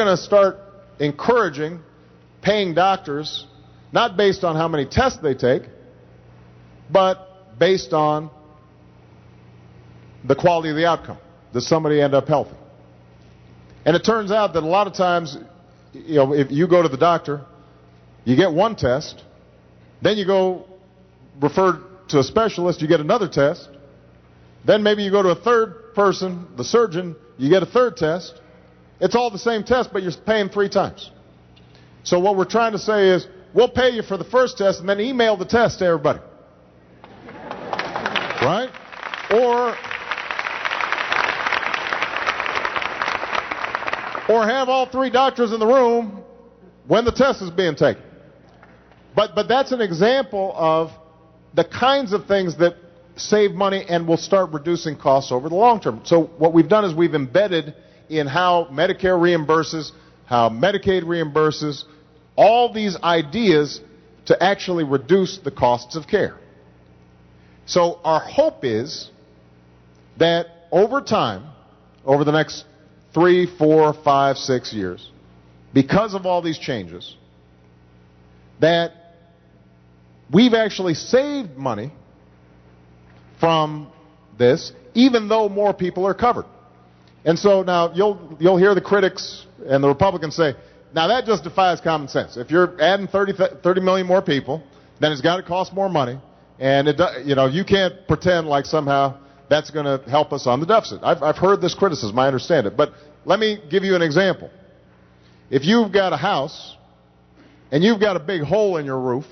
going to start encouraging paying doctors, not based on how many tests they take, but based on the quality of the outcome. Does somebody end up healthy? And it turns out that a lot of times, if you go to the doctor, you get one test, then you go referred to a specialist, you get another test, then maybe you go to a third person, the surgeon, you get a third test. It's all the same test, but you're paying 3 times. So what we're trying to say is, we'll pay you for the first test and then email the test to everybody. Right? Or have all 3 doctors in the room when the test is being taken. But that's an example of the kinds of things that save money and will start reducing costs over the long term. So what we've done is we've embedded in how Medicare reimburses, how Medicaid reimburses, all these ideas to actually reduce the costs of care. So our hope is that over time, over the next 3, 4, 5, 6 years, because of all these changes, that we've actually saved money from this, even though more people are covered. And so now you'll hear the critics and the Republicans say, now that just defies common sense. If you're adding 30 million more people, then it's got to cost more money, and you can't pretend like somehow that's going to help us on the deficit. I've heard this criticism, I understand it, but let me give you an example. If you've got a house and you've got a big hole in your roof,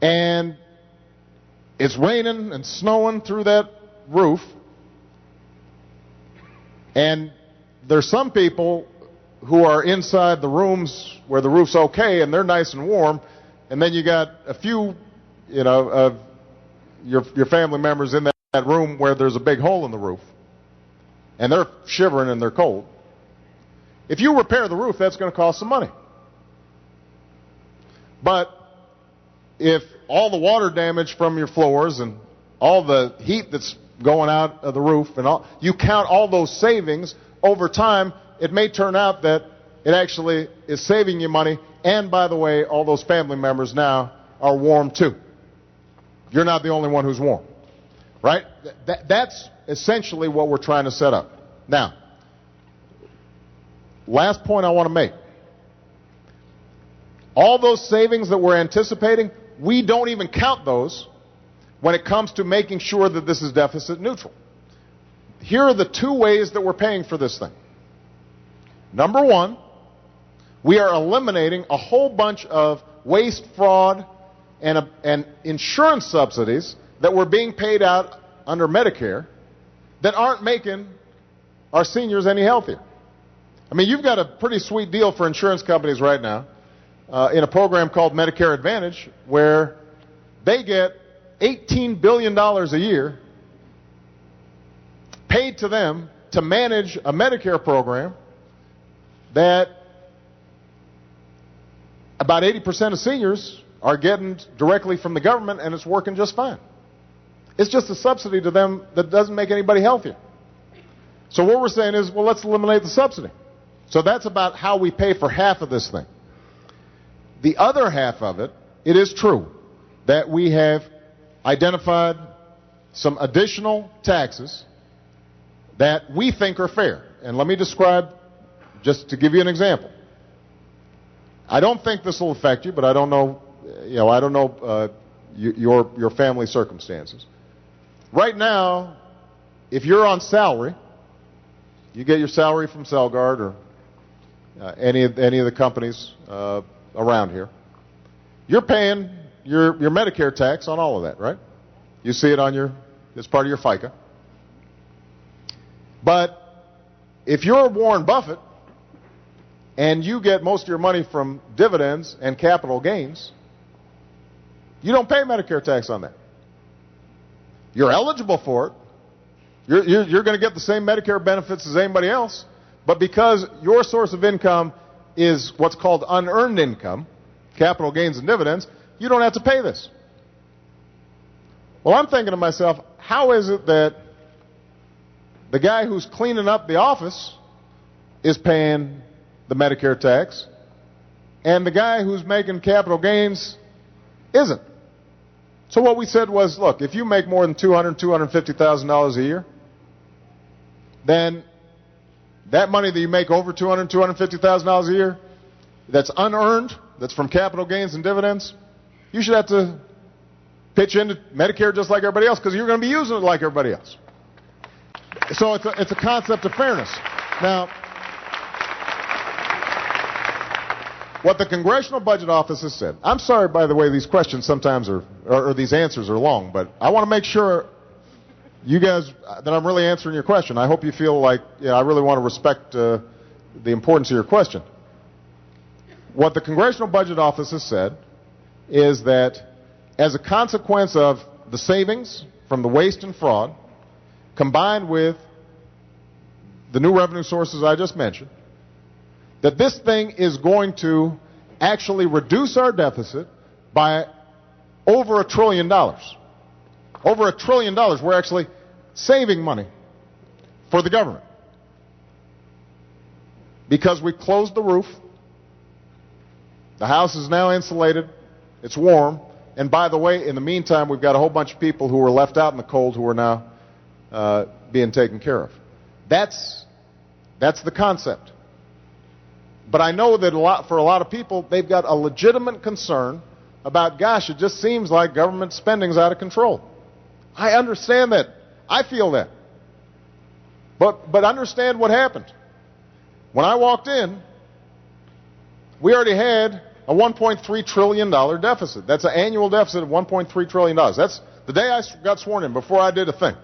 and it's raining and snowing through that roof, and there's some people who are inside the rooms where the roof's okay and they're nice and warm, and then you got a few, of your family members in that room where there's a big hole in the roof, and they're shivering and they're cold. If you repair the roof, that's going to cost some money. But if all the water damage from your floors and all the heat that's going out of the roof and all, you count all those savings over time, it may turn out that it actually is saving you money. And by the way, all those family members now are warm too. You're not the only one who's warm, right? That's essentially what we're trying to set up. Now, last point I want to make. All those savings that we're anticipating, we don't even count those when it comes to making sure that this is deficit neutral. Here are the 2 ways that we're paying for this thing. Number 1, we are eliminating a whole bunch of waste, fraud, and insurance subsidies that were being paid out under Medicare that aren't making our seniors any healthier. I mean, you've got a pretty sweet deal for insurance companies right now in a program called Medicare Advantage, where they get $18 billion a year paid to them to manage a Medicare program that about 80% of seniors are getting directly from the government, and it's working just fine. It's just a subsidy to them that doesn't make anybody healthier. So what we're saying is, well, let's eliminate the subsidy. So that's about how we pay for half of this thing. The other half of it, it is true that we have identified some additional taxes that we think are fair. And let me describe, just to give you an example. I don't think this will affect you, but I don't know, your family circumstances. Right now, if you're on salary, you get your salary from Celgard or any of the companies around here, you're paying your Medicare tax on all of that, right? You see it on it's part of your FICA. But if you're Warren Buffett and you get most of your money from dividends and capital gains, you don't pay Medicare tax on that. You're eligible for it. You're going to get the same Medicare benefits as anybody else, but because your source of income is what's called unearned income, capital gains and dividends, you don't have to pay this. Well, I'm thinking to myself, how is it that the guy who's cleaning up the office is paying the Medicare tax, and the guy who's making capital gains isn't. So what we said was, look, if you make more than $250,000 a year, then that money that you make over $250,000 a year, that's unearned, that's from capital gains and dividends, you should have to pitch into Medicare just like everybody else, because you're going to be using it like everybody else. So it's a concept of fairness. Now, what the Congressional Budget Office has said, I'm sorry, by the way, these questions sometimes or these answers are long, but I want to make sure you guys, that I'm really answering your question. I hope you feel like, I really want to respect the importance of your question. What the Congressional Budget Office has said is that as a consequence of the savings from the waste and fraud, combined with the new revenue sources I just mentioned, that this thing is going to actually reduce our deficit by over $1 trillion. Over $1 trillion. We're actually saving money for the government because we closed the roof. The house is now insulated. It's warm. And by the way, in the meantime, we've got a whole bunch of people who were left out in the cold who are now being taken care of. That's the concept. But I know that for a lot of people, they've got a legitimate concern about, gosh, it just seems like government spending's out of control. I understand that. I feel that. But understand what happened. When I walked in, we already had a $1.3 trillion deficit. That's an annual deficit of $1.3 trillion. That's the day I got sworn in, before I did a thing.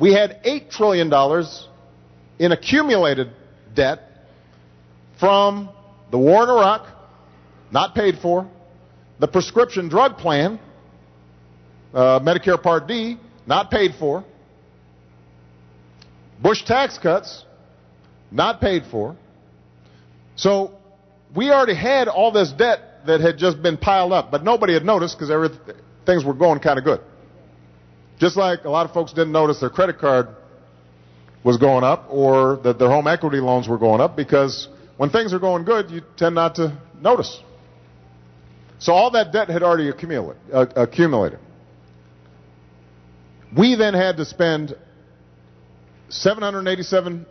We had $8 trillion in accumulated debt from the war in Iraq, not paid for, the prescription drug plan, Medicare Part D, not paid for, Bush tax cuts, not paid for. So we already had all this debt that had just been piled up, but nobody had noticed because things were going kind of good. Just like a lot of folks didn't notice their credit card was going up or that their home equity loans were going up, because when things are going good, you tend not to notice. So all that debt had already accumulated. We then had to spend $787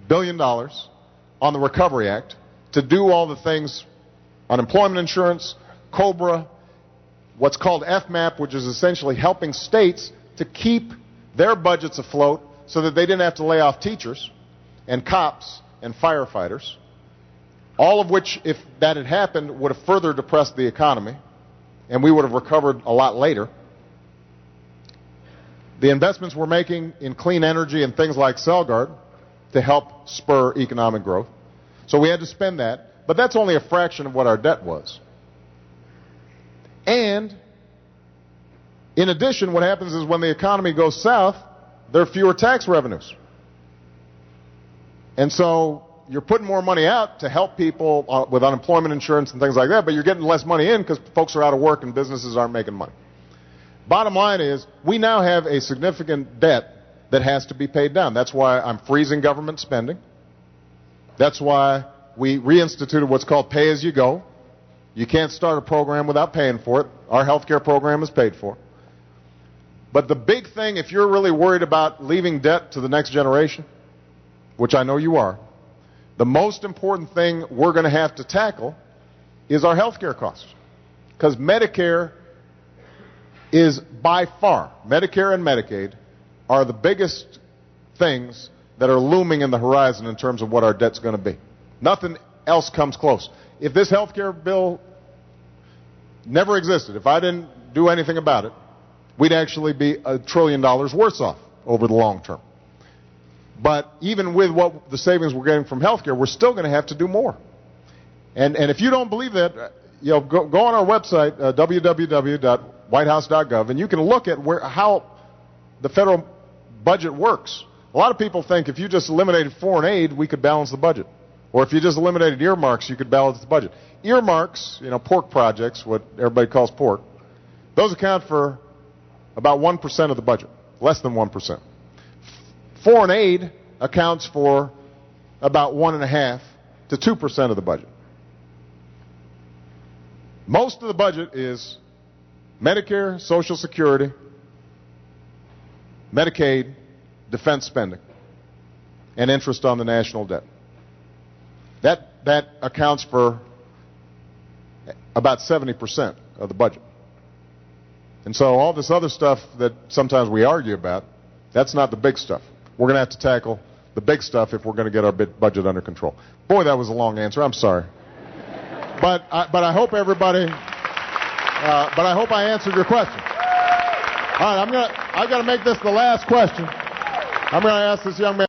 billion on the Recovery Act to do all the things, unemployment insurance, COBRA, what's called FMAP, which is essentially helping states to keep their budgets afloat so that they didn't have to lay off teachers and cops and firefighters, all of which, if that had happened, would have further depressed the economy, and we would have recovered a lot later. The investments we're making in clean energy and things like Celgard to help spur economic growth. So we had to spend that, but that's only a fraction of what our debt was. And in addition, what happens is when the economy goes south, there are fewer tax revenues. And so you're putting more money out to help people with unemployment insurance and things like that, but you're getting less money in because folks are out of work and businesses aren't making money. Bottom line is, we now have a significant debt that has to be paid down. That's why I'm freezing government spending. That's why we reinstituted what's called pay-as-you-go. You can't start a program without paying for it. Our health care program is paid for. But the big thing, if you're really worried about leaving debt to the next generation, which I know you are, the most important thing we're going to have to tackle is our health care costs. Because Medicare is by far, Medicare and Medicaid are the biggest things that are looming in the horizon in terms of what our debt's going to be. Nothing else comes close. If this health care bill never existed, if I didn't do anything about it, we'd actually be $1 trillion worse off over the long term. But even with what the savings we're getting from health care, we're still going to have to do more. And if you don't believe that, go on our website, www.whitehouse.gov, and you can look at how the federal budget works. A lot of people think if you just eliminated foreign aid, we could balance the budget. Or if you just eliminated earmarks, you could balance the budget. Earmarks, pork projects, what everybody calls pork, those account for about 1% of the budget, less than 1%. Foreign aid accounts for about 1.5% to 2% of the budget. Most of the budget is Medicare, Social Security, Medicaid, defense spending, and interest on the national debt. That accounts for about 70% of the budget. And so all this other stuff that sometimes we argue about, that's not the big stuff. We're going to have to tackle the big stuff if we're going to get our budget under control. Boy, that was a long answer. I'm sorry. But I hope everybody, but I hope I answered your question. All right, I've got to make this the last question. I'm going to ask this young man.